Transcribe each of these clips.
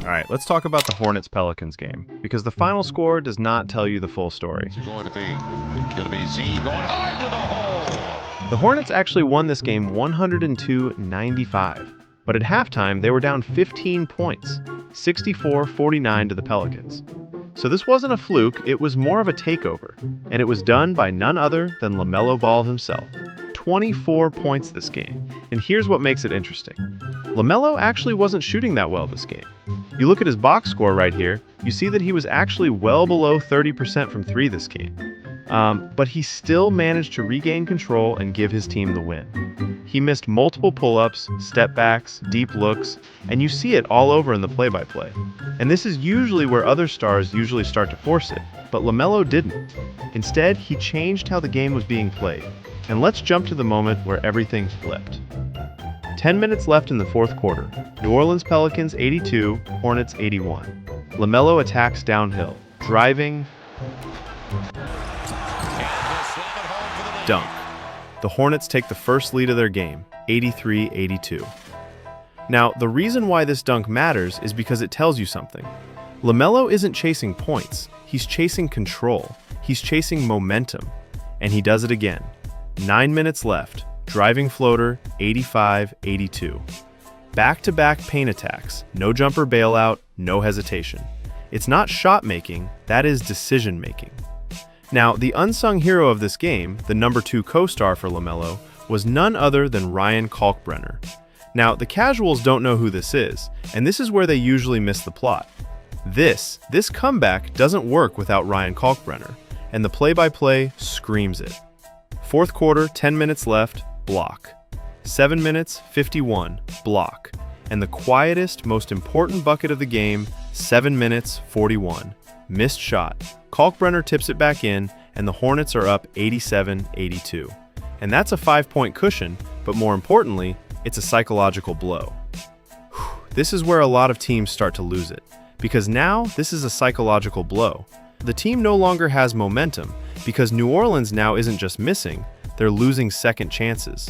All right, let's talk about the Hornets-Pelicans game, because the final score does not tell you the full story. It's going to be Z going hard to the hole. The Hornets actually won this game 102-95, but at halftime they were down 15 points, 64-49 to the Pelicans. So this wasn't a fluke, it was more of a takeover, and it was done by none other than LaMelo Ball himself. 24 points this game, and here's what makes it interesting. LaMelo actually wasn't shooting that well this game. You look at his box score right here, you see that he was actually well below 30% from three this game. But he still managed to regain control and give his team the win. He missed multiple pull-ups, step backs, deep looks, and you see it all over in the play-by-play. And this is usually where other stars usually start to force it, but LaMelo didn't. Instead, he changed how the game was being played. And let's jump to the moment where everything flipped. 10 minutes left in the fourth quarter. New Orleans Pelicans 82, Hornets 81. LaMelo attacks downhill, driving, dunk. The Hornets take the first lead of their game, 83-82. Now, the reason why this dunk matters is because it tells you something. LaMelo isn't chasing points, he's chasing control, he's chasing momentum, and he does it again. 9 minutes left, driving floater, 85-82. Back-to-back paint attacks, no jumper bailout, no hesitation. It's not shot making, that is decision making. Now, the unsung hero of this game, the number 2 co-star for LaMelo, was none other than Ryan Kalkbrenner. Now, the casuals don't know who this is, and this is where they usually miss the plot. This comeback doesn't work without Ryan Kalkbrenner, and the play-by-play screams it. Fourth quarter, 10 minutes left, block. 7 minutes, 51, block. And the quietest, most important bucket of the game, 7 minutes, 41. Missed shot. Kalkbrenner tips it back in, and the Hornets are up 87-82. And that's a 5-point cushion, but more importantly, it's a psychological blow. This is where a lot of teams start to lose it, because now this is a psychological blow. The team no longer has momentum, because New Orleans now isn't just missing, they're losing second chances.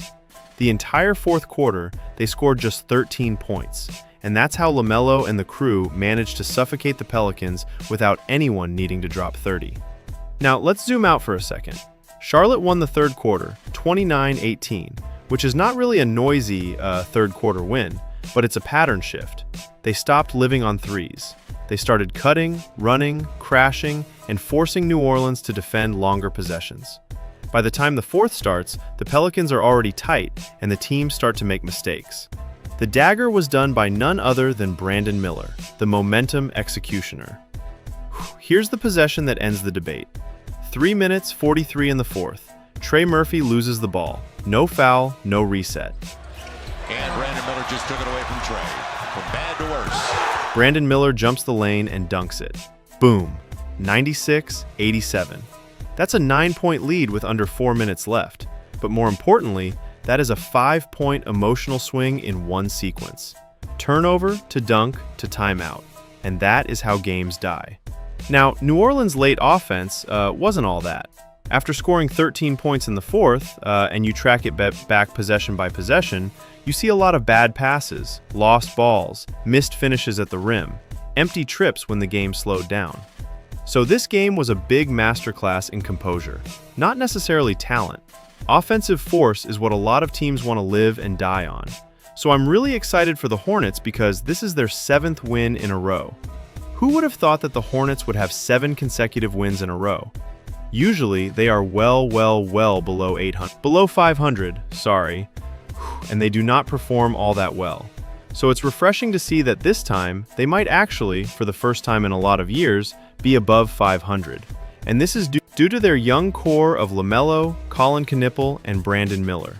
The entire fourth quarter, they scored just 13 points, and that's how LaMelo and the crew managed to suffocate the Pelicans without anyone needing to drop 30. Now, let's zoom out for a second. Charlotte won the third quarter, 29-18, which is not really a noisy third quarter win, but it's a pattern shift. They stopped living on threes. They started cutting, running, crashing, and forcing New Orleans to defend longer possessions. By the time the fourth starts, the Pelicans are already tight, and the teams start to make mistakes. The dagger was done by none other than Brandon Miller, the momentum executioner. Here's the possession that ends the debate. 3 minutes, 43 in the fourth. Trey Murphy loses the ball. No foul, no reset. And Brandon Miller just took it away from Trey. From bad to worse. Brandon Miller jumps the lane and dunks it. Boom. 96-87. That's a 9-point lead with under 4 minutes left. But more importantly, that is a 5-point emotional swing in one sequence. Turnover to dunk to timeout. And that is how games die. Now, New Orleans' late offense wasn't all that. After scoring 13 points in the fourth, and you track it back possession by possession, you see a lot of bad passes, lost balls, missed finishes at the rim, empty trips when the game slowed down. So this game was a big masterclass in composure, not necessarily talent. Offensive force is what a lot of teams want to live and die on. So I'm really excited for the Hornets because this is their 7th win in a row. Who would have thought that the Hornets would have 7 consecutive wins in a row? Usually, they are well below 500, and they do not perform all that well. So it's refreshing to see that this time, they might actually, for the first time in a lot of years, be above 500. And this is due to their young core of LaMelo, Colin Knippel, and Brandon Miller.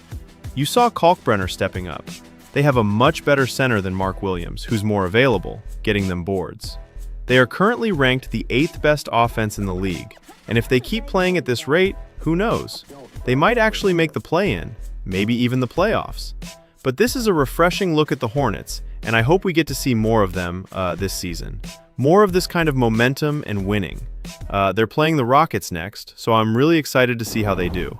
You saw Kalkbrenner stepping up. They have a much better center than Mark Williams, who's more available, getting them boards. They are currently ranked the 8th best offense in the league, and if they keep playing at this rate, who knows? They might actually make the play-in, maybe even the playoffs. But this is a refreshing look at the Hornets, and I hope we get to see more of them this season. More of this kind of momentum and winning. They're playing the Rockets next, so I'm really excited to see how they do.